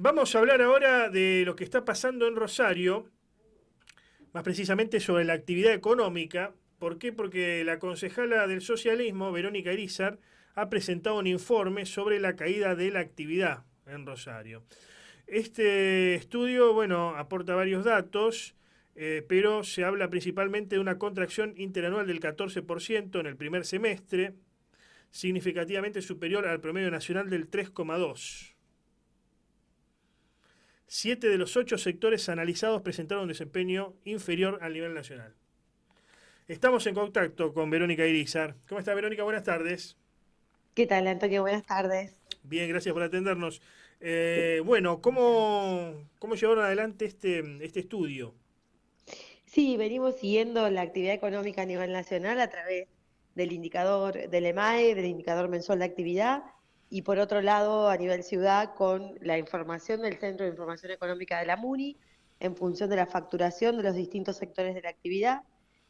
Vamos a hablar ahora de lo que está pasando en Rosario, más precisamente sobre la actividad económica. ¿Por qué? Porque la concejala del socialismo, Verónica Irizar, ha presentado un informe sobre la caída de la actividad en Rosario. Este estudio, bueno, aporta varios datos, pero se habla principalmente de una contracción interanual del 14% en el primer semestre, significativamente superior al promedio nacional del 3,2%. 7 de los 8 sectores analizados presentaron un desempeño inferior al nivel nacional. Estamos en contacto con Verónica Irizar. ¿Cómo está, Verónica? Buenas tardes. ¿Qué tal, Antonio? Buenas tardes. Bien, gracias por atendernos. Bueno, Gracias. ¿cómo llevaron adelante este estudio? Sí, venimos siguiendo la actividad económica a nivel nacional a través del indicador del EMAE, del indicador mensual de actividad, y por otro lado, a nivel ciudad, con la información del Centro de Información Económica de la MUNI, en función de la facturación de los distintos sectores de la actividad.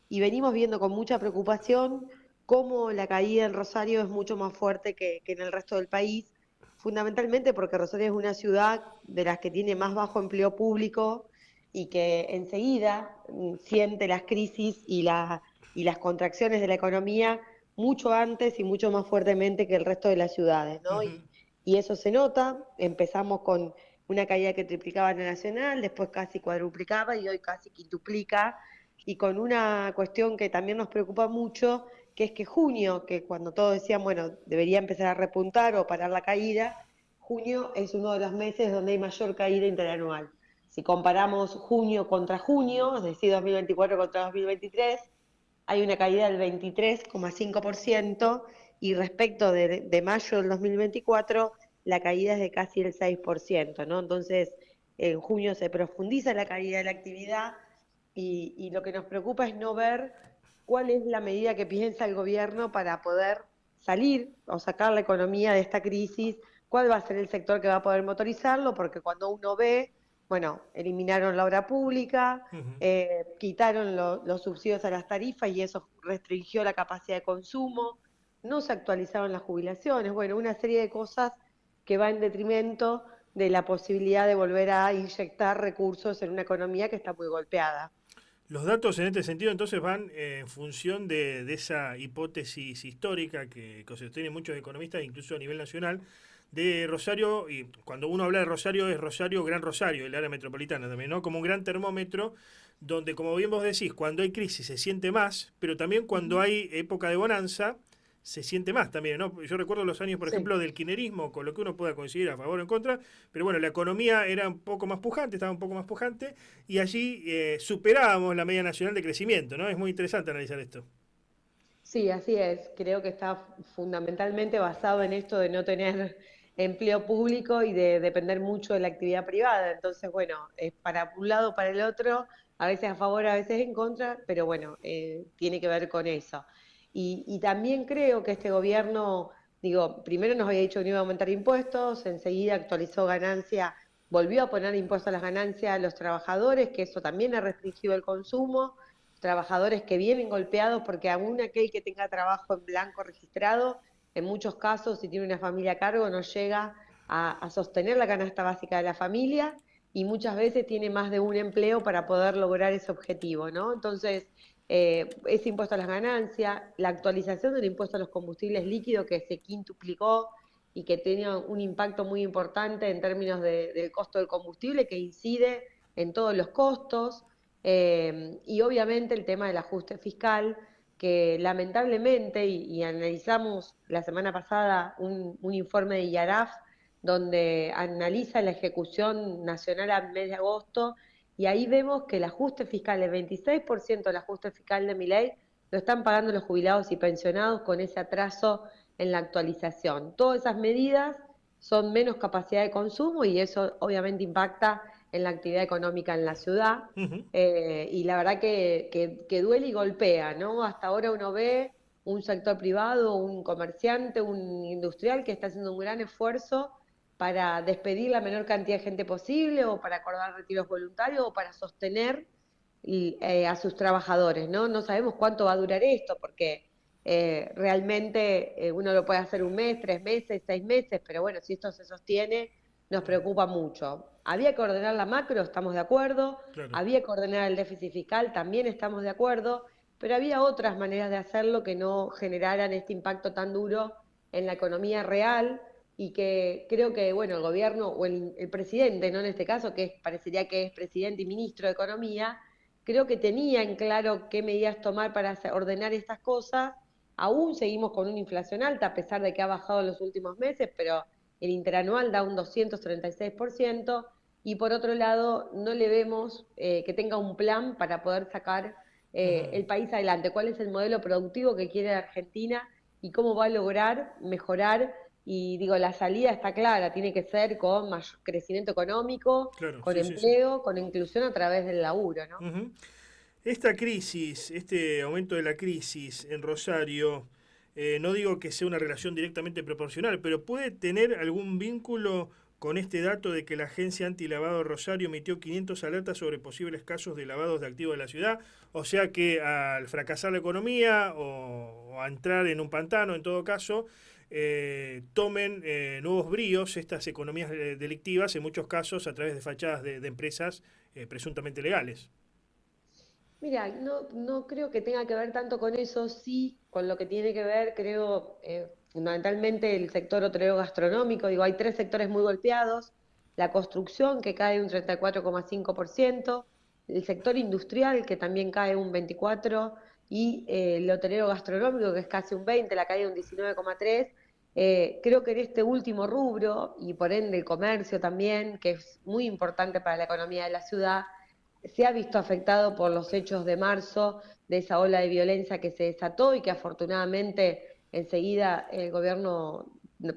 Y venimos viendo con mucha preocupación cómo la caída en Rosario es mucho más fuerte que en el resto del país, fundamentalmente porque Rosario es una ciudad de las que tiene más bajo empleo público y que enseguida siente las crisis y las contracciones de la economía mucho antes y mucho más fuertemente que el resto de las ciudades, ¿no? Ujú. Y eso se nota. Empezamos con una caída que triplicaba en la nacional, después casi cuadruplicaba y hoy casi quintuplica, y con una cuestión que también nos preocupa mucho, que es que junio, que cuando todos decían, bueno, debería empezar a repuntar o parar la caída, junio es uno de los meses donde hay mayor caída interanual. Si comparamos junio contra junio, es decir, 2024 contra 2023, hay una caída del 23,5%, y respecto de mayo del 2024, la caída es de casi el 6%, ¿no? Entonces, en junio se profundiza la caída de la actividad, y lo que nos preocupa es no ver cuál es la medida que piensa el gobierno para poder salir o sacar la economía de esta crisis, cuál va a ser el sector que va a poder motorizarlo, porque cuando uno ve, bueno, eliminaron la obra pública, Ujú. quitaron los subsidios a las tarifas y eso restringió la capacidad de consumo, no se actualizaron las jubilaciones, bueno, una serie de cosas que va en detrimento de la posibilidad de volver a inyectar recursos en una economía que está muy golpeada. Los datos en este sentido entonces van en función de esa hipótesis histórica que sostienen muchos economistas, incluso a nivel nacional, de Rosario, y cuando uno habla de Rosario es Rosario, Gran Rosario, el área metropolitana también, ¿no? Como un gran termómetro donde, como bien vos decís, cuando hay crisis se siente más, pero también cuando Ujú. hay época de bonanza se siente más también, ¿no? Yo recuerdo los años, por Sí. ejemplo, del kirchnerismo, con lo que uno pueda coincidir a favor o en contra, pero bueno, la economía era un poco más pujante, estaba un poco más pujante, y allí superábamos la media nacional de crecimiento, ¿no? Es muy interesante analizar esto. Sí, así es. Creo que está fundamentalmente basado en esto de no tener empleo público y de depender mucho de la actividad privada. Entonces, bueno, es para un lado o para el otro, a veces a favor, a veces en contra, pero bueno, tiene que ver con eso. Y también creo que este gobierno, digo, primero nos había dicho que no iba a aumentar impuestos, enseguida actualizó ganancia, volvió a poner impuestos a las ganancias a los trabajadores, que eso también ha restringido el consumo, trabajadores que vienen golpeados porque aún aquel que tenga trabajo en blanco registrado, en muchos casos, si tiene una familia a cargo, no llega a sostener la canasta básica de la familia, y muchas veces tiene más de un empleo para poder lograr ese objetivo, ¿no? Entonces, ese impuesto a las ganancias, la actualización del impuesto a los combustibles líquidos que se quintuplicó y que tiene un impacto muy importante en términos del costo del combustible, que incide en todos los costos. Y obviamente el tema del ajuste fiscal, que lamentablemente, y analizamos la semana pasada un informe de IARAF, donde analiza la ejecución nacional al mes de agosto, y ahí vemos que el ajuste fiscal, el 26% del ajuste fiscal de Milei, lo están pagando los jubilados y pensionados con ese atraso en la actualización. Todas esas medidas son menos capacidad de consumo y eso obviamente impacta en la actividad económica en la ciudad, Ujú. y la verdad que duele y golpea, ¿no? Hasta ahora uno ve un sector privado, un comerciante, un industrial que está haciendo un gran esfuerzo para despedir la menor cantidad de gente posible, o para acordar retiros voluntarios, o para sostener a sus trabajadores, ¿no? No sabemos cuánto va a durar esto, porque realmente uno lo puede hacer un mes, 3 meses, 6 meses, pero bueno, si esto se sostiene, nos preocupa mucho. Había que ordenar la macro, estamos de acuerdo, Claro. había que ordenar el déficit fiscal, también estamos de acuerdo, pero había otras maneras de hacerlo que no generaran este impacto tan duro en la economía real y que creo que, bueno, el gobierno o el presidente, ¿no? En este caso, parecería que es presidente y ministro de Economía, creo que tenía en claro qué medidas tomar para ordenar estas cosas. Aún seguimos con una inflación alta, a pesar de que ha bajado en los últimos meses, pero el interanual da un 236%, y por otro lado no le vemos que tenga un plan para poder sacar Ujú. el país adelante. ¿Cuál es el modelo productivo que quiere Argentina y cómo va a lograr mejorar? Y digo, la salida está clara, tiene que ser con mayor crecimiento económico, Claro, con sí, sí, sí. empleo, con inclusión a través del laburo, ¿no? Ujú. Esta crisis, este aumento de la crisis en Rosario, no digo que sea una relación directamente proporcional, pero puede tener algún vínculo con este dato de que la agencia antilavado de Rosario emitió 500 alertas sobre posibles casos de lavados de activos de la ciudad, o sea que al fracasar la economía o a entrar en un pantano, en todo caso, tomen nuevos bríos estas economías delictivas, en muchos casos a través de fachadas de empresas presuntamente legales. Mira, no creo que tenga que ver tanto con eso, sí, con lo que tiene que ver, creo, fundamentalmente el sector hotelero gastronómico. Digo, hay tres sectores muy golpeados: la construcción, que cae un 34,5%, el sector industrial, que también cae un 24%, y el hotelero gastronómico, que es casi un 20%, la caída un 19,3%. Creo que en este último rubro, y por ende el comercio también, que es muy importante para la economía de la ciudad, se ha visto afectado por los hechos de marzo, de esa ola de violencia que se desató y que afortunadamente enseguida el gobierno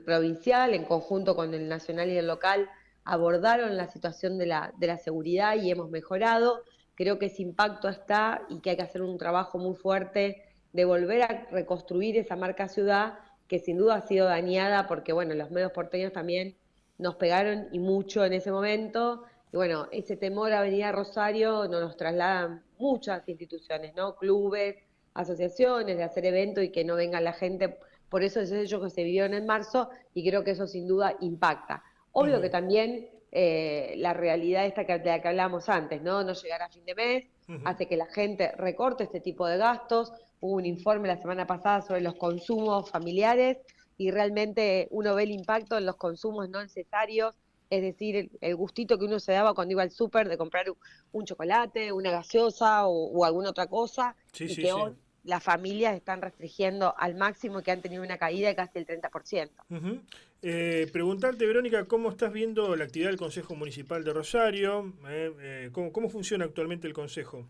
provincial, en conjunto con el nacional y el local, abordaron la situación de la seguridad y hemos mejorado. Creo que ese impacto está y que hay que hacer un trabajo muy fuerte de volver a reconstruir esa marca ciudad que sin duda ha sido dañada porque, bueno, los medios porteños también nos pegaron y mucho en ese momento. Y bueno, ese temor a venir a Rosario nos trasladan muchas instituciones, ¿no? Clubes, asociaciones, de hacer eventos y que no venga la gente. Por eso es hecho que se vivió en marzo y creo que eso sin duda impacta. Obvio que Ujú, también la realidad esta de la que hablábamos antes, ¿no? No llegar a fin de mes ujú. hace que la gente recorte este tipo de gastos. Hubo un informe la semana pasada sobre los consumos familiares y realmente uno ve el impacto en los consumos no necesarios, es decir, el gustito que uno se daba cuando iba al súper de comprar un chocolate, una gaseosa o alguna otra cosa, Sí, y sí, que sí. hoy las familias están restringiendo al máximo y que han tenido una caída de casi el 30%. Ujú. Preguntarte, Verónica, ¿cómo estás viendo la actividad del Consejo Municipal de Rosario? ¿Cómo funciona actualmente el Consejo?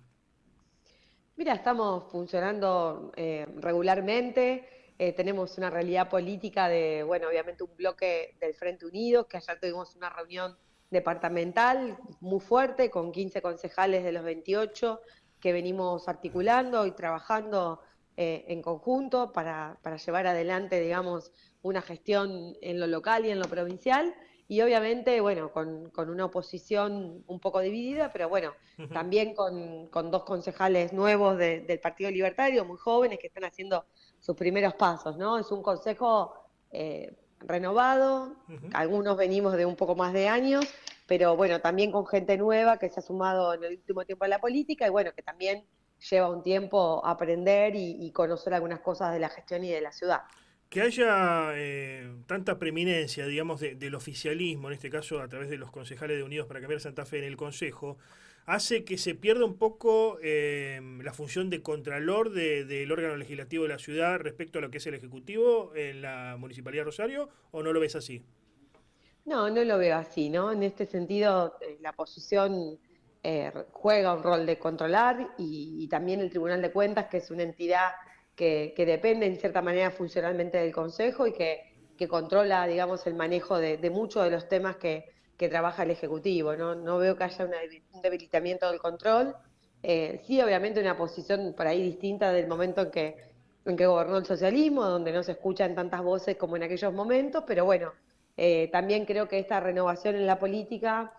Mira, estamos funcionando regularmente, tenemos una realidad política de, bueno, obviamente un bloque del Frente Unido, que ayer tuvimos una reunión departamental muy fuerte con 15 concejales de los 28 que venimos articulando y trabajando en conjunto para llevar adelante, digamos, una gestión en lo local y en lo provincial. Y obviamente, bueno, con una oposición un poco dividida, pero bueno, Ujú, también con dos concejales nuevos del Partido Libertario, muy jóvenes, que están haciendo sus primeros pasos, ¿no? Es un consejo renovado, ujú. algunos venimos de un poco más de años, pero bueno, también con gente nueva que se ha sumado en el último tiempo a la política y bueno, que también lleva un tiempo aprender y conocer algunas cosas de la gestión y de la ciudad. Que haya tanta preeminencia, digamos, del oficialismo, en este caso a través de los concejales de Unidos para Cambiar Santa Fe en el Consejo, hace que se pierda un poco la función de contralor del órgano legislativo de la ciudad respecto a lo que es el Ejecutivo en la Municipalidad de Rosario, ¿o no lo ves así? No, no lo veo así, ¿no? En este sentido, la oposición juega un rol de controlar y también el Tribunal de Cuentas, que es una entidad que depende en cierta manera funcionalmente del Consejo y que controla, digamos, el manejo de muchos de los temas que trabaja el Ejecutivo, ¿no? No veo que haya un debilitamiento del control. Sí, obviamente una posición por ahí distinta del momento en que gobernó el socialismo, donde no se escuchan tantas voces como en aquellos momentos, pero bueno, también creo que esta renovación en la política,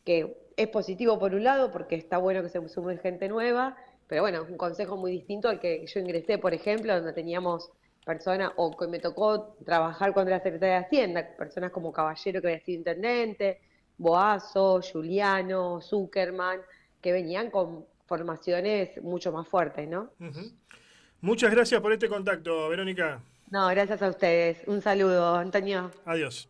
que es positivo por un lado, porque está bueno que se sume gente nueva, pero bueno, es un consejo muy distinto al que yo ingresé, por ejemplo, donde teníamos personas, o que me tocó trabajar cuando era secretaria de Hacienda, personas como Caballero, que había sido intendente, Boazo, Giuliano, Zuckerman, que venían con formaciones mucho más fuertes, ¿no? Ujú. Muchas gracias por este contacto, Verónica. No, gracias a ustedes. Un saludo, Antonio. Adiós.